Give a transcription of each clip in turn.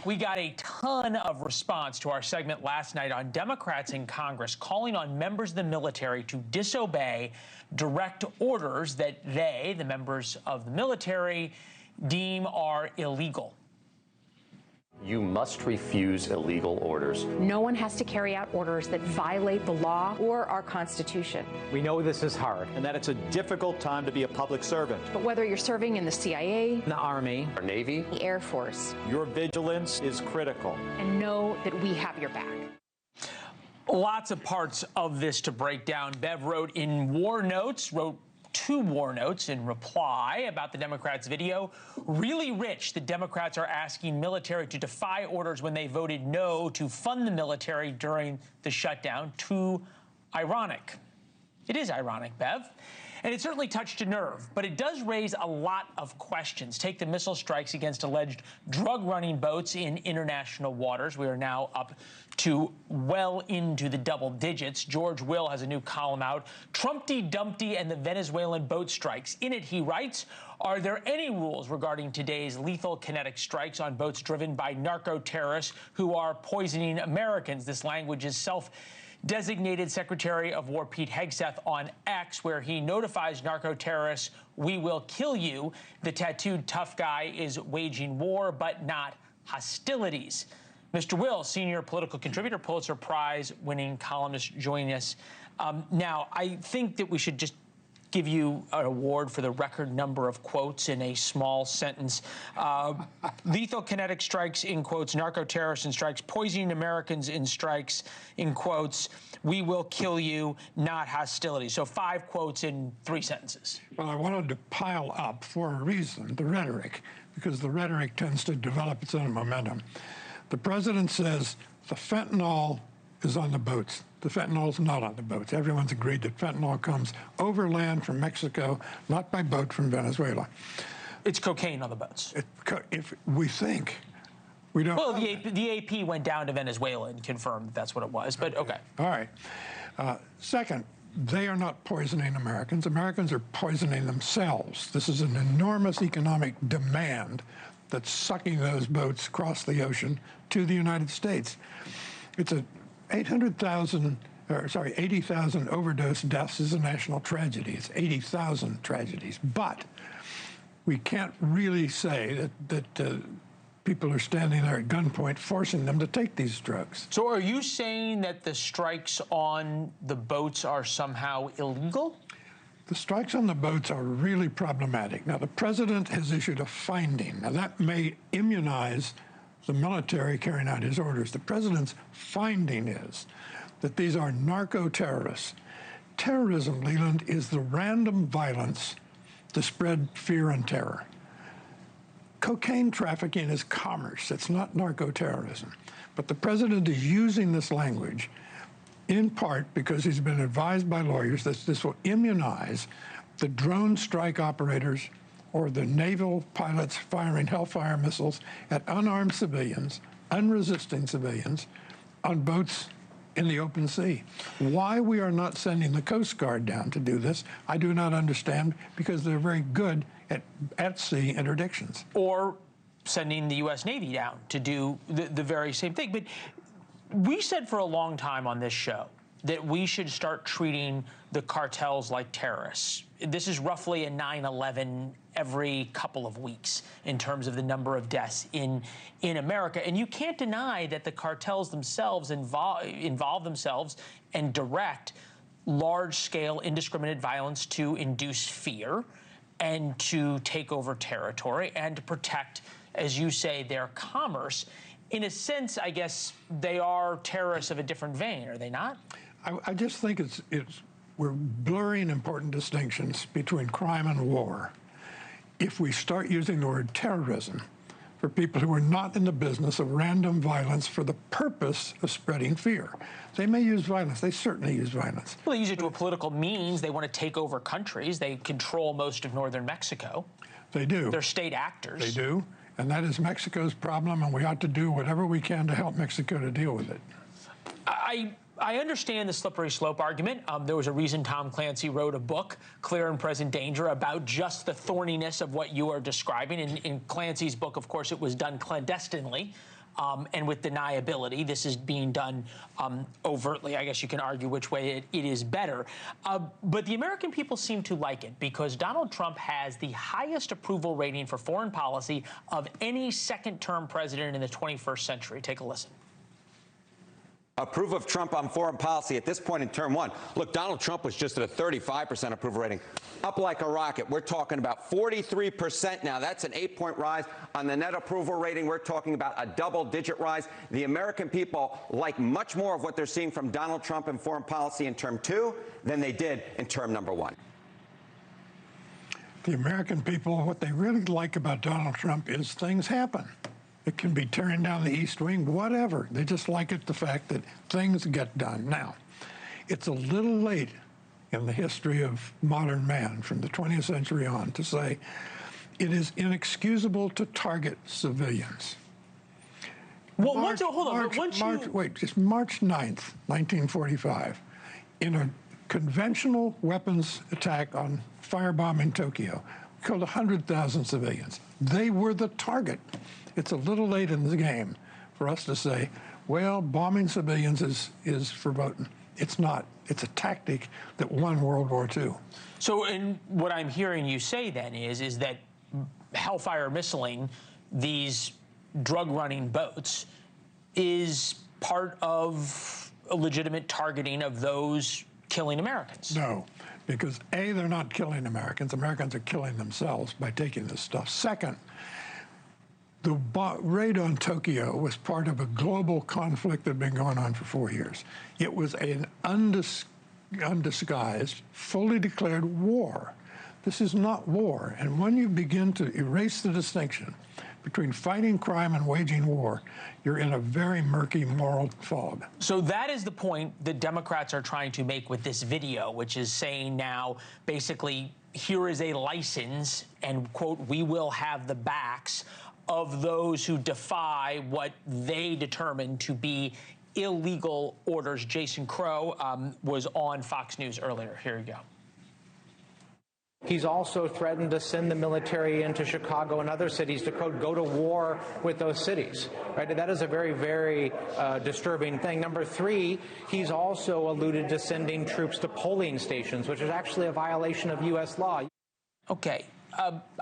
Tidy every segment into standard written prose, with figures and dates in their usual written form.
We got a ton of response to our segment last night on Democrats in Congress calling on members of the military to disobey direct orders that they, the members of the military, deem are illegal. You must refuse illegal orders. No one has to carry out orders that violate the law or our Constitution. We know this is hard and that it's a difficult time to be a public servant. But whether you're serving in the CIA, The Army, Our Navy, the Air Force, your vigilance is critical. and know that we have your back. Lots of parts of this to break down. Bev wrote two war notes in reply about the Democrats' video. Really rich that Democrats are asking military to defy orders when they voted no to fund the military during the shutdown. Too ironic. It is ironic, Bev. And it certainly touched a nerve, but it does raise a lot of questions. Take the missile strikes against alleged drug-running boats in international waters. We are now up to well into the double digits. George Will has a new column out, Trumpty Dumpty and the Venezuelan boat strikes. In it, he writes, are there any rules regarding today's lethal kinetic strikes on boats driven by narco-terrorists who are poisoning Americans? This language is self-designated Secretary of War Pete Hegseth on X, where he notifies narco-terrorists, we will kill you. The tattooed tough guy is waging war, but not hostilities. Mr. Will, senior political contributor, Pulitzer Prize winning columnist, joining us. Now, I think that we should just give you an award for the record number of quotes in a small sentence. Lethal kinetic strikes in quotes, narco-terrorists in strikes, poisoning Americans in strikes in quotes, we will kill you, not hostility. So 5 quotes in 3 sentences. Well, I wanted to pile up for a reason, the rhetoric, because the rhetoric tends to develop its own momentum. The president says the fentanyl is on the boats. The fentanyl is not on the boats. Everyone's agreed that fentanyl comes overland from Mexico, not by boat from Venezuela. It's cocaine on the boats. If we think, we don't. Well, the AP went down to Venezuela and confirmed that that's what it was, but okay. All right. Second, they are not poisoning Americans. Americans are poisoning themselves. This is an enormous economic demand that's sucking those boats across the ocean to the United States. It's a 80,000 overdose deaths is a national tragedy. It's 80,000 tragedies. But we can't really say that people are standing there at gunpoint forcing them to take these drugs. So are you saying that the strikes on the boats are somehow illegal? The strikes on the boats are really problematic. Now, the president has issued a finding. Now, that may immunize the military carrying out his orders. The president's finding is that these are narco-terrorists. Terrorism, Leland, is the random violence to spread fear and terror. Cocaine trafficking is commerce. It's not narco-terrorism. But the president is using this language in part because he's been advised by lawyers that this will immunize the drone strike operators or the naval pilots firing Hellfire missiles at unarmed civilians, unresisting civilians, on boats in the open sea. Why we are not sending the Coast Guard down to do this, I do not understand, because they're very good at sea interdictions. Or sending the U.S. Navy down to do the very same thing. But we said for a long time on this show that we should start treating the cartels like terrorists. This is roughly a 9/11 every couple of weeks in terms of the number of deaths in America. And you can't deny that the cartels themselves involve themselves and direct large-scale indiscriminate violence to induce fear and to take over territory and to protect, as you say, their commerce. In a sense, I guess they are terrorists of a different vein, are they not? I just think we're blurring important distinctions between crime and war. If we start using the word terrorism for people who are not in the business of random violence for the purpose of spreading fear. They may use violence. They certainly use violence. Well, they use it to a political means. They want to take over countries. They control most of northern Mexico. They do. They're state actors. They do. And that is Mexico's problem, and we ought to do whatever we can to help Mexico to deal with it. I understand the slippery slope argument. There was a reason Tom Clancy wrote a book, Clear and Present Danger, about just the thorniness of what you are describing. In Clancy's book, of course, it was done clandestinely. and with deniability. This is being done overtly. I guess you can argue which way it is better. But the American people seem to like it because Donald Trump has the highest approval rating for foreign policy of any second-term president in the 21st century. Take a listen. Approve of Trump on foreign policy at this point in term one. Look, Donald Trump was just at a 35% approval rating, up like a rocket. We're talking about 43% now. That's an 8-point rise. On the net approval rating, we're talking about a double-digit rise. The American people like much more of what they're seeing from Donald Trump in foreign policy in term two than they did in term number one. The American people, what they really like about Donald Trump is things happen. It can be tearing down the East Wing, whatever. They just like it, the fact that things get done. Now, it's a little late in the history of modern man from the 20th century on to say it is inexcusable to target civilians. Well, March 9th, 1945, in a conventional weapons attack on firebomb in Tokyo, killed 100,000 civilians. They were the target. It's a little late in the game for us to say, well, bombing civilians is verboten. It's not. It's a tactic that won World War II. So, and what I'm hearing you say then is that Hellfire missiling these drug-running boats is part of a legitimate targeting of those killing Americans. No, because A, they're not killing Americans. Americans are killing themselves by taking this stuff. Second, the raid on Tokyo was part of a global conflict that had been going on for 4 years. It was an undisguised, fully declared war. This is not war. And when you begin to erase the distinction between fighting crime and waging war, you're in a very murky moral fog. So that is the point that Democrats are trying to make with this video, which is saying now, basically, here is a license, and, quote, we will have the backs of those who defy what they determine to be illegal orders. Jason Crow was on Fox News earlier. Here you go. He's also threatened to send the military into Chicago and other cities to, quote, go to war with those cities. Right? That is a very, very disturbing thing. Number three, he's also alluded to sending troops to polling stations, which is actually a violation of U.S. law. Okay.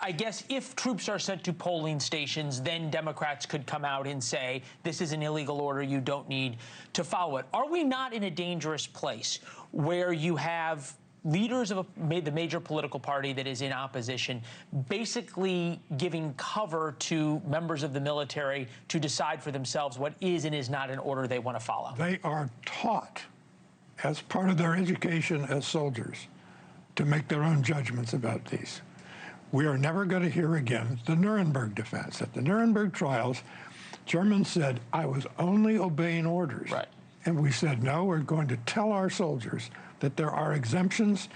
I guess if troops are sent to polling stations, then Democrats could come out and say, this is an illegal order, you don't need to follow it. Are we not in a dangerous place where you have leaders of the major political party that is in opposition basically giving cover to members of the military to decide for themselves what is and is not an order they want to follow? They are taught, as part of their education as soldiers, to make their own judgments about these. We are never going to hear again the Nuremberg defense. At the Nuremberg trials, Germans said, I was only obeying orders. Right. And we said, no, we're going to tell our soldiers that there are exemptions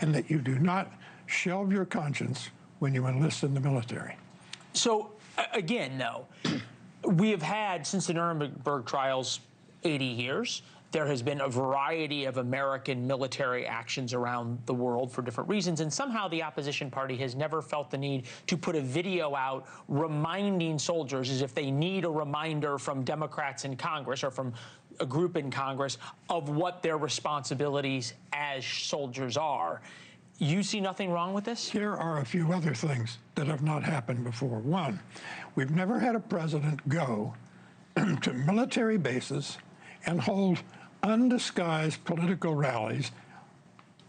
and that you do not shelve your conscience when you enlist in the military. So, again, though, we have had, since the Nuremberg trials, 80 years. There has been a variety of American military actions around the world for different reasons, and somehow the opposition party has never felt the need to put a video out reminding soldiers, as if they need a reminder from Democrats in Congress or from a group in Congress, of what their responsibilities as soldiers are. You see nothing wrong with this? Here are a few other things that have not happened before. One, we've never had a president go to military bases and hold undisguised political rallies,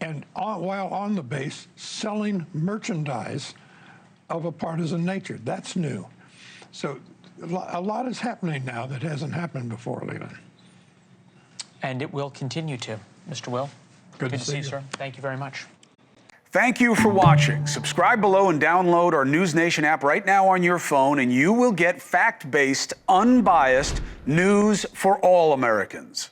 and while on the base, selling merchandise of a partisan nature. That's new. So a lot is happening now that hasn't happened before, Leland. And it will continue to. Mr. Will, good to see you, sir. Thank you very much. Thank you for watching. Subscribe below and download our NewsNation app right now on your phone, and you will get fact-based, unbiased news for all Americans.